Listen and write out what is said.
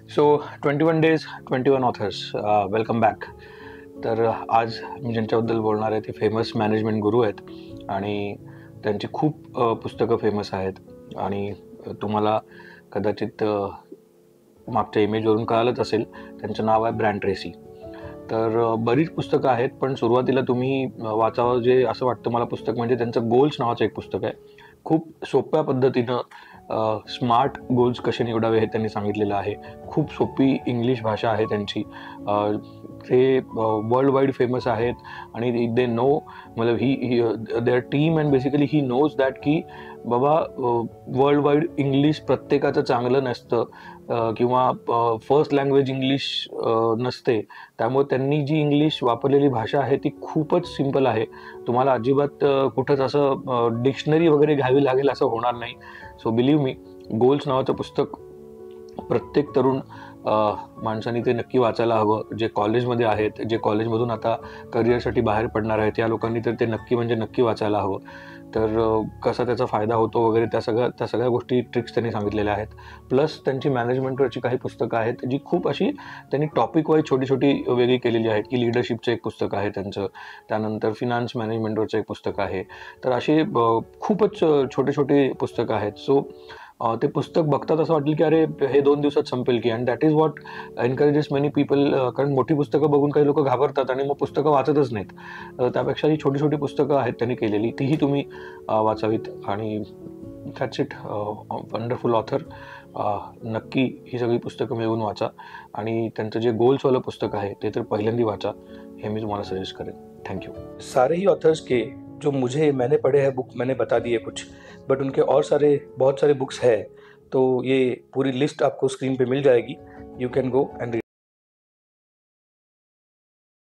So 21 days 21 authors, welcome back. तर आज मी ज्यांच्याबद्दल बोलणार आहे ते फेमस मॅनेजमेंट गुरु आहेत आणि त्यांची खूप पुस्तकं फेमस आहेत आणि तुम्हाला कदाचित मागच्या इमेजवरून कळालंच असेल. त्यांचं नाव आहे ब्रॅन ट्रेसी. तर बरीच पुस्तकं आहेत, पण सुरुवातीला तुम्ही वाचावं जे असं वाटतं मला पुस्तक म्हणजे त्यांचं गोल्स नावाचं एक पुस्तक आहे. खूप सोप्या पद्धतीनं स्मार्ट गोल्स कसे निवडावे हे त्यांनी सांगितलेलं आहे. खूप सोपी इंग्लिश भाषा आहे त्यांची. ते वर्ल्ड वाईड फेमस आहेत आणि दे नो, मतलब he their team and basically he knows that की बाबा वर्ल्ड वाईड इंग्लिश प्रत्येकाचं चांगलं नसतं किंवा फर्स्ट लँग्वेज इंग्लिश नसते. त्यामुळे त्यांनी जी इंग्लिश वापरलेली भाषा आहे ती खूपच सिंपल आहे. तुम्हाला अजिबात कुठंच असं डिक्शनरी वगैरे घ्यावी लागेल असं होणार नाही. सो बिलीव्ह मी, गोल्स नावाचं पुस्तक प्रत्येक तरुण माणसाने ते नक्की वाचायला हवं. जे कॉलेजमध्ये आहेत, जे कॉलेजमधून आता करिअरसाठी बाहेर पडणार आहेत, या लोकांनी तर ते नक्की म्हणजे नक्की वाचायला हवं. तर कसा त्याचा फायदा होतो वगैरे त्या सगळ्या गोष्टी, ट्रिक्स त्यांनी सांगितलेल्या आहेत. प्लस त्यांची मॅनेजमेंटवरची काही पुस्तकं आहेत जी खूप अशी त्यांनी टॉपिक वाईज छोटी छोटी वेगळी केलेली आहेत. की लिडरशिपचं एक पुस्तक आहे त्यांचं, त्यानंतर फिनान्स मॅनेजमेंटवरचं एक पुस्तक आहे. तर असे खूपच छोटे छोटे पुस्तकं आहेत. सो ते पुस्तक बघतात असं वाटेल की अरे हे 2 दिवसात संपेल की, and that is what encourages many people. कारण मोठी पुस्तकं बघून काही लोक घाबरतात आणि मग पुस्तकं वाचतच नाहीत. त्यापेक्षा ही छोटी छोटी पुस्तकं आहेत त्यांनी केलेली, तीही तुम्ही वाचावीत. आणि दॅट्स इट. Wonderful author. नक्की ही सगळी पुस्तकं मिळवून वाचा आणि त्यांचं जे गोल्सवालं पुस्तक आहे ते तर पहिल्यांदा वाचा, हे मी तुम्हाला सजेस्ट करेन. थँक्यू. सारे ही ऑथर्स के जो मैंने पढ़े हैं बुक, मैंने बता दिए कुछ, बट उनके और बहुत सारे बुक्स है. तो ये पूरी लिस्ट आपको स्क्रीन पे मिल जाएगी. You can go and